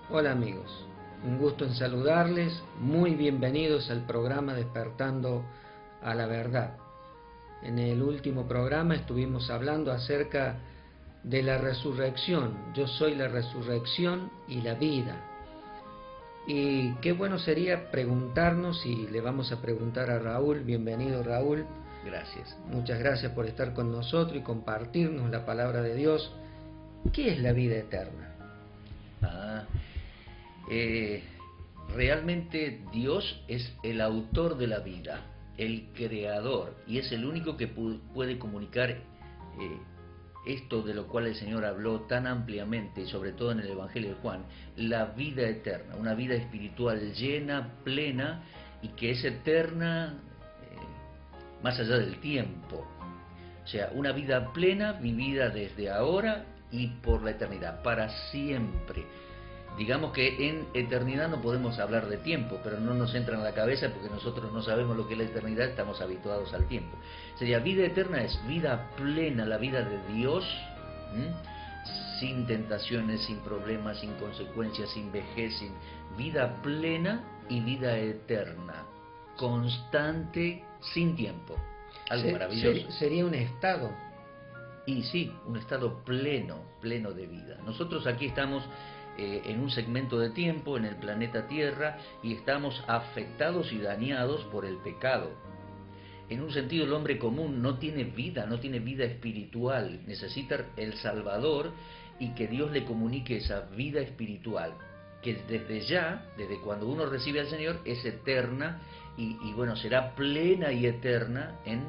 Hola amigos, un gusto en saludarles, muy bienvenidos al programa Despertando a la Verdad. En el último programa estuvimos hablando acerca de la resurrección. Yo soy la resurrección y la vida. Y qué bueno sería preguntarnos, y le vamos a preguntar a Raúl. Bienvenido, Raúl. Gracias. Muchas gracias por estar con nosotros y compartirnos la palabra de Dios. ¿Qué es la vida eterna? Ah, eh, Realmente Dios es el autor de la vida, el creador, y es el único que puede comunicar esto de lo cual el Señor habló tan ampliamente, sobre todo en el Evangelio de Juan, la vida eterna, una vida espiritual llena, plena, y que es eterna más allá del tiempo. O sea, una vida plena vivida desde ahora y por la eternidad, para siempre. Digamos que en eternidad no podemos hablar de tiempo, pero no nos entra en la cabeza porque nosotros no sabemos lo que es la eternidad, estamos habituados al tiempo. Sería vida eterna es vida plena, la vida de Dios, sin tentaciones, sin problemas, sin consecuencias, sin vejez, sin vida plena y vida eterna, constante, sin tiempo. Algo maravilloso. Sería un estado. Y sí, un estado pleno, pleno de vida. Nosotros aquí estamos en un segmento de tiempo en el planeta Tierra y estamos afectados y dañados por el pecado. En un sentido, el hombre común no tiene vida espiritual, necesita el Salvador y que Dios le comunique esa vida espiritual, que desde ya, desde cuando uno recibe al Señor, es eterna y bueno, será plena y eterna en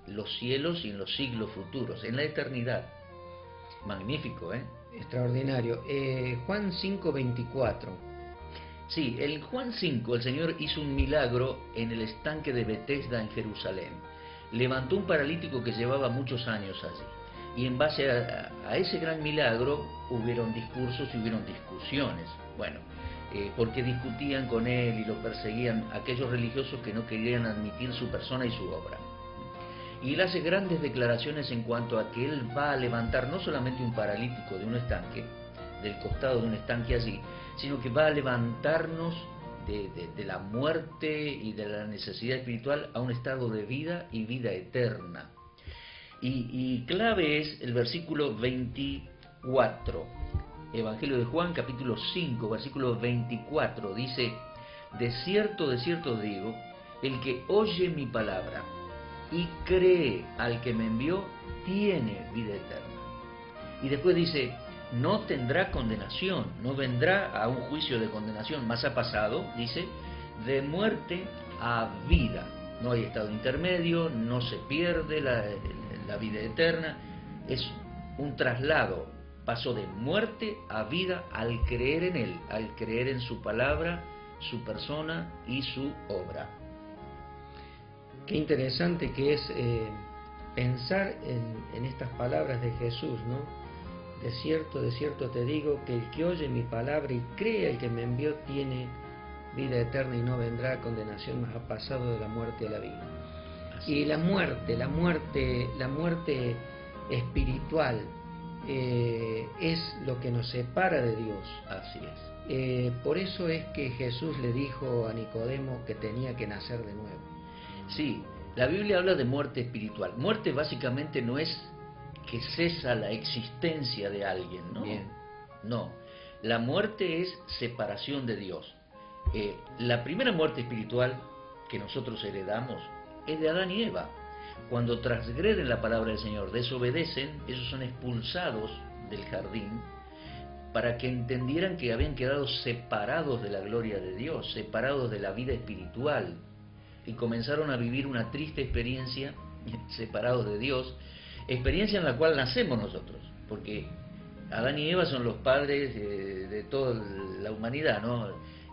los cielos y en los siglos futuros, en la eternidad. Magnífico, ¿eh? Extraordinario. Juan 5:24. Sí, en Juan 5 el Señor hizo un milagro en el estanque de Betesda en Jerusalén. Levantó un paralítico que llevaba muchos años allí. Y en base a ese gran milagro hubieron discursos y hubieron discusiones. Bueno, porque discutían con él y lo perseguían aquellos religiosos que no querían admitir su persona y su obra. Y él hace grandes declaraciones en cuanto a que él va a levantar no solamente un paralítico de un estanque, del costado de un estanque allí, sino que va a levantarnos de la muerte y de la necesidad espiritual a un estado de vida y vida eterna. Y clave es el versículo 24, Evangelio de Juan, capítulo 5, versículo 24, dice: de cierto os digo, el que oye mi palabra y cree al que me envió, tiene vida eterna. Y después dice, no tendrá condenación, no vendrá a un juicio de condenación, más ha pasado, dice, de muerte a vida. No hay estado intermedio, no se pierde la vida eterna, es un traslado, pasó de muerte a vida al creer en Él, al creer en su palabra, su persona y su obra. Qué interesante que es pensar en estas palabras de Jesús, ¿no? De cierto te digo que el que oye mi palabra y cree al que me envió tiene vida eterna y no vendrá a condenación, mas ha pasado de la muerte a la vida. Así y la muerte espiritual es lo que nos separa de Dios. Así es. Por eso es que Jesús le dijo a Nicodemo que tenía que nacer de nuevo. Sí, la Biblia habla de muerte espiritual. Muerte básicamente no es que cesa la existencia de alguien, ¿no? Bien. No, la muerte es separación de Dios. La primera muerte espiritual que nosotros heredamos es de Adán y Eva. Cuando transgreden la palabra del Señor, desobedecen, ellos son expulsados del jardín para que entendieran que habían quedado separados de la gloria de Dios, separados de la vida espiritual, y comenzaron a vivir una triste experiencia separados de Dios, experiencia en la cual nacemos nosotros, porque Adán y Eva son los padres de toda la humanidad, ¿no?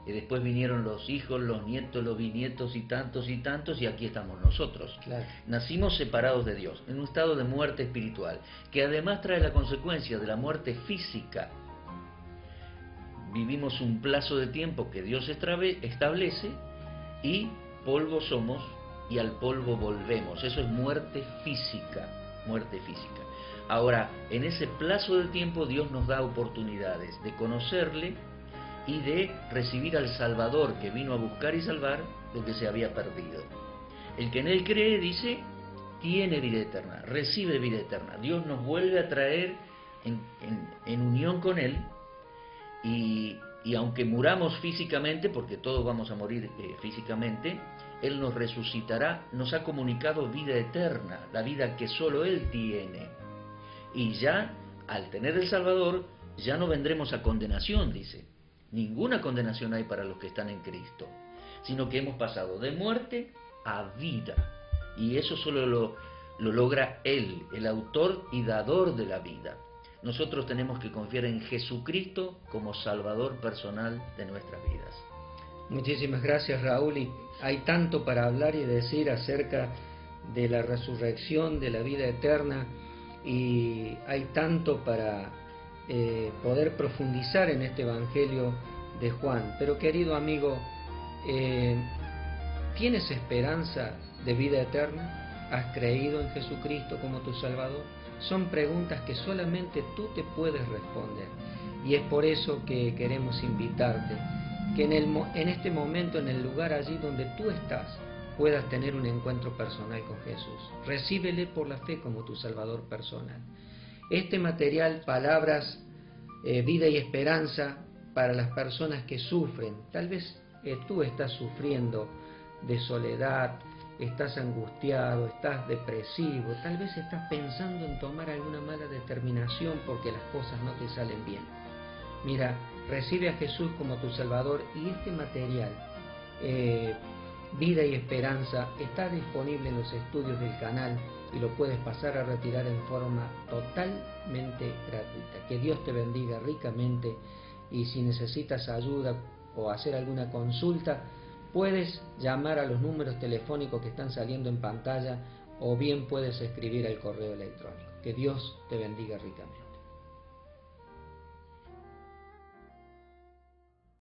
Y después vinieron los hijos, los nietos, los bisnietos y tantos, y aquí estamos nosotros. Claro. Nacimos separados de Dios, en un estado de muerte espiritual, que además trae la consecuencia de la muerte física. Vivimos un plazo de tiempo que Dios establece y polvo somos y al polvo volvemos. Eso es muerte física, muerte física. Ahora, en ese plazo de tiempo Dios nos da oportunidades de conocerle, y de recibir al Salvador que vino a buscar y salvar lo que se había perdido. El que en Él cree, dice, tiene vida eterna, recibe vida eterna. Dios nos vuelve a traer en unión con Él, y aunque muramos físicamente, porque todos vamos a morir físicamente, Él nos resucitará, nos ha comunicado vida eterna, la vida que solo Él tiene. Y ya, al tener el Salvador, ya no vendremos a condenación, dice. Ninguna condenación hay para los que están en Cristo, sino que hemos pasado de muerte a vida. Y eso solo lo logra Él, el autor y dador de la vida. Nosotros tenemos que confiar en Jesucristo como Salvador personal de nuestras vidas. Muchísimas gracias, Raúl. Y hay tanto para hablar y decir acerca de la resurrección, de la vida eterna, y hay tanto para poder profundizar en este Evangelio de Juan. Pero querido amigo, ¿tienes esperanza de vida eterna? ¿Has creído en Jesucristo como tu Salvador? Son preguntas que solamente tú te puedes responder, y es por eso que queremos invitarte que en este momento, en el lugar allí donde tú estás, puedas tener un encuentro personal con Jesús. Recíbele por la fe como tu Salvador personal. Este material, palabras, vida y esperanza para las personas que sufren. Tal vez tú estás sufriendo de soledad, estás angustiado, estás depresivo, tal vez estás pensando en tomar alguna mala determinación porque las cosas no te salen bien. Mira, recibe a Jesús como tu Salvador, y este material, vida y esperanza, está disponible en los estudios del canal y lo puedes pasar a retirar en forma totalmente gratuita. Que Dios te bendiga ricamente, y si necesitas ayuda o hacer alguna consulta, puedes llamar a los números telefónicos que están saliendo en pantalla, o bien puedes escribir al correo electrónico. Que Dios te bendiga ricamente.